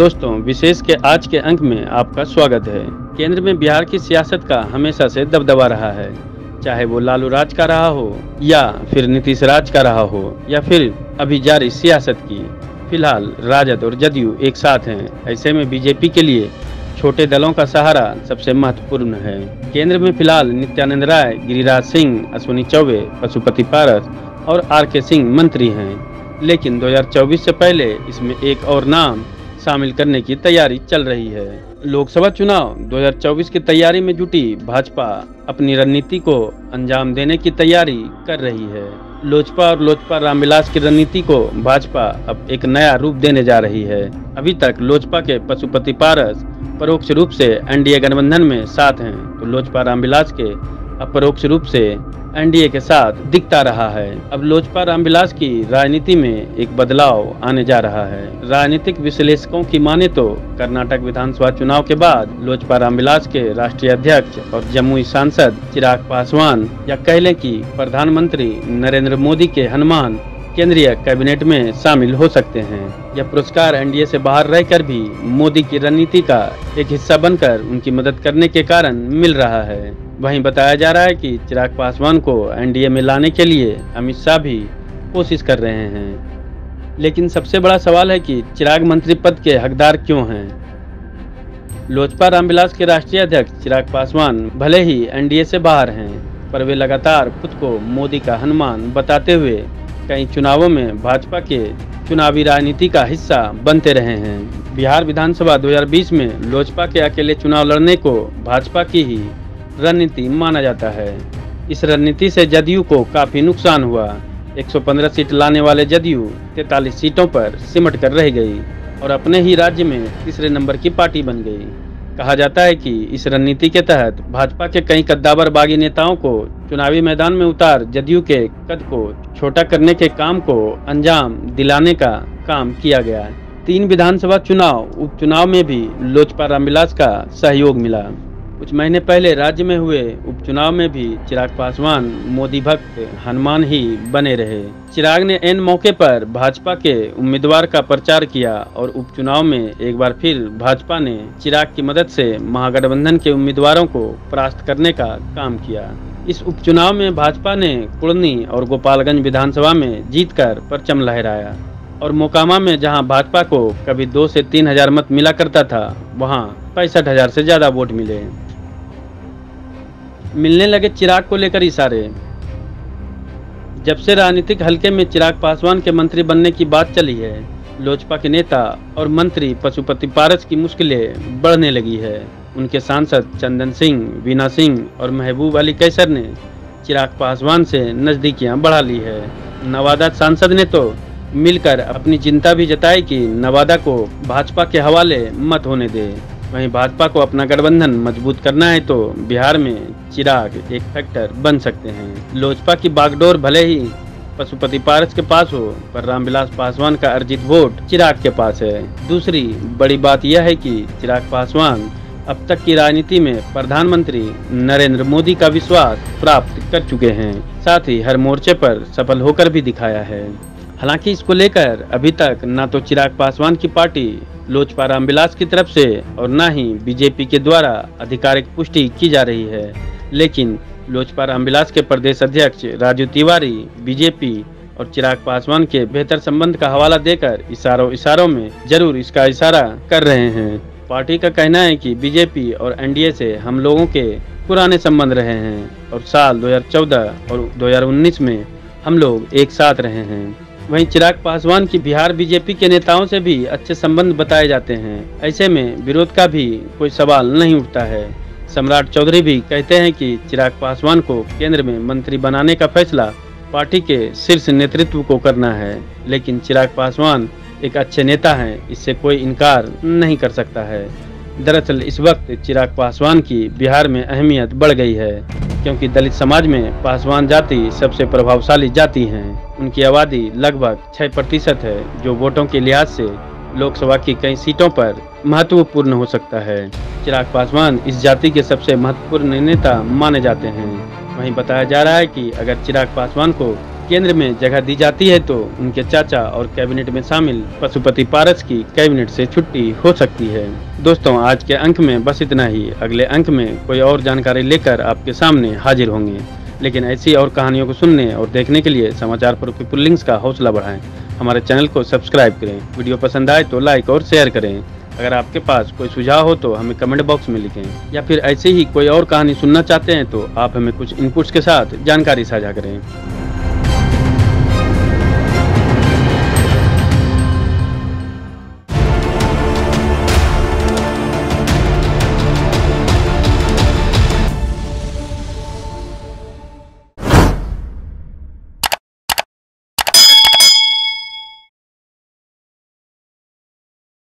दोस्तों, विशेष के आज के अंक में आपका स्वागत है। केंद्र में बिहार की सियासत का हमेशा से दबदबा रहा है, चाहे वो लालू राज का रहा हो या फिर नीतीश राज का रहा हो या फिर अभी जारी सियासत की। फिलहाल राजद और जदयू एक साथ हैं। ऐसे में बीजेपी के लिए छोटे दलों का सहारा सबसे महत्वपूर्ण है। केंद्र में फिलहाल नित्यानंद राय, गिरिराज सिंह, अश्विनी चौबे, पशुपति पारस और आर.के. सिंह मंत्री हैं। लेकिन 2024 से पहले इसमें एक और नाम शामिल करने की तैयारी चल रही है। लोकसभा चुनाव 2024 की तैयारी में जुटी भाजपा अपनी रणनीति को अंजाम देने की तैयारी कर रही है। लोजपा और लोजपा रामविलास की रणनीति को भाजपा अब एक नया रूप देने जा रही है। अभी तक लोजपा के पशुपति पारस परोक्ष रूप से एनडीए गठबंधन में साथ हैं, तो लोजपा रामविलास के अपरोक्ष रूप से एनडीए के साथ दिखता रहा है। अब लोजपा रामविलास की राजनीति में एक बदलाव आने जा रहा है। राजनीतिक विश्लेषकों की माने तो कर्नाटक विधानसभा चुनाव के बाद लोजपा रामविलास के राष्ट्रीय अध्यक्ष और जमुई सांसद चिराग पासवान या कह लें कि प्रधानमंत्री नरेंद्र मोदी के हनुमान केंद्रीय कैबिनेट में शामिल हो सकते हैं। यह पुरस्कार एनडीए से बाहर रहकर भी मोदी की रणनीति का एक हिस्सा बनकर उनकी मदद करने के कारण मिल रहा है। वहीं बताया जा रहा है कि चिराग पासवान को एनडीए में लाने के लिए अमित शाह भी कोशिश कर रहे हैं। लेकिन सबसे बड़ा सवाल है कि चिराग मंत्री पद के हकदार क्यों हैं। लोजपा रामविलास के राष्ट्रीय अध्यक्ष चिराग पासवान भले ही एनडीए से बाहर हैं, पर वे लगातार खुद को मोदी का हनुमान बताते हुए कई चुनावों में भाजपा के चुनावी राजनीति का हिस्सा बनते रहे हैं। बिहार विधानसभा 2020 में लोजपा के अकेले चुनाव लड़ने को भाजपा की ही रणनीति माना जाता है। इस रणनीति से जदयू को काफी नुकसान हुआ। 115 सीट लाने वाले जदयू 43 सीटों पर सिमट कर रह गई और अपने ही राज्य में तीसरे नंबर की पार्टी बन गई। कहा जाता है कि इस रणनीति के तहत भाजपा के कई कद्दावर बागी नेताओं को चुनावी मैदान में उतार जदयू के कद को छोटा करने के काम को अंजाम दिलाने का काम किया गया। 3 विधानसभा चुनाव उपचुनाव में भी लोजपा रामविलास का सहयोग मिला। कुछ महीने पहले राज्य में हुए उपचुनाव में भी चिराग पासवान मोदी भक्त हनुमान ही बने रहे। चिराग ने एन मौके पर भाजपा के उम्मीदवार का प्रचार किया और उपचुनाव में एक बार फिर भाजपा ने चिराग की मदद से महागठबंधन के उम्मीदवारों को परास्त करने का काम किया। इस उपचुनाव में भाजपा ने कुढ़नी और गोपालगंज विधानसभा में जीतकर परचम लहराया और मोकामा में जहां भाजपा को कभी 2 से 3 हजार मत मिला करता था, वहां 65,000 से ज्यादा वोट मिले। मिलने लगे चिराग को लेकर इशारे। जब से राजनीतिक हलके में चिराग पासवान के मंत्री बनने की बात चली है, लोजपा के नेता और मंत्री पशुपति पारस की मुश्किलें बढ़ने लगी है। उनके सांसद चंदन सिंह, वीना सिंह और महबूब अली कैसर ने चिराग पासवान से नजदीकियां बढ़ा ली है। नवादा सांसद ने तो मिलकर अपनी चिंता भी जताई कि नवादा को भाजपा के हवाले मत होने दे। वहीं भाजपा को अपना गठबंधन मजबूत करना है तो बिहार में चिराग एक फैक्टर बन सकते हैं। लोजपा की बागडोर भले ही पशुपति पारस के पास हो, पर रामविलास पासवान का अर्जित वोट चिराग के पास है। दूसरी बड़ी बात यह है कि चिराग पासवान अब तक की राजनीति में प्रधानमंत्री नरेंद्र मोदी का विश्वास प्राप्त कर चुके हैं, साथ ही हर मोर्चे पर सफल होकर भी दिखाया है। हालांकि इसको लेकर अभी तक ना तो चिराग पासवान की पार्टी लोजपा रामविलास की तरफ से और न ही बीजेपी के द्वारा आधिकारिक पुष्टि की जा रही है। लेकिन लोजपा रामविलास के प्रदेश अध्यक्ष राजू तिवारी बीजेपी और चिराग पासवान के बेहतर संबंध का हवाला देकर इशारों में जरूर इसका इशारा कर रहे हैं। पार्टी का कहना है कि बीजेपी और एनडीए से हम लोगों के पुराने संबंध रहे हैं और साल 2014 और 2019 में हम लोग एक साथ रहे हैं। वहीं चिराग पासवान की बिहार बीजेपी के नेताओं से भी अच्छे संबंध बताए जाते हैं। ऐसे में विरोध का भी कोई सवाल नहीं उठता है। सम्राट चौधरी भी कहते हैं कि चिराग पासवान को केंद्र में मंत्री बनाने का फैसला पार्टी के शीर्ष नेतृत्व को करना है। लेकिन चिराग पासवान एक अच्छे नेता हैं, इससे कोई इनकार नहीं कर सकता है। दरअसल इस वक्त चिराग पासवान की बिहार में अहमियत बढ़ गई है, क्योंकि दलित समाज में पासवान जाति सबसे प्रभावशाली जाति है। उनकी आबादी लगभग 6% है, जो वोटों के लिहाज से लोकसभा की कई सीटों पर महत्वपूर्ण हो सकता है। चिराग पासवान इस जाति के सबसे महत्वपूर्ण नेता माने जाते हैं। वहीं बताया जा रहा है कि अगर चिराग पासवान को केंद्र में जगह दी जाती है तो उनके चाचा और कैबिनेट में शामिल पशुपति पारस की कैबिनेट से छुट्टी हो सकती है। दोस्तों, आज के अंक में बस इतना ही। अगले अंक में कोई और जानकारी लेकर आपके सामने हाजिर होंगे। लेकिन ऐसी और कहानियों को सुनने और देखने के लिए समाचार पर के पुल्लिंग्स का हौसला बढ़ाएं। हमारे चैनल को सब्सक्राइब करें। वीडियो पसंद आए तो लाइक और शेयर करें। अगर आपके पास कोई सुझाव हो तो हमें कमेंट बॉक्स में लिखें, या फिर ऐसे ही कोई और कहानी सुनना चाहते हैं तो आप हमें कुछ इनपुट्स के साथ जानकारी साझा करें।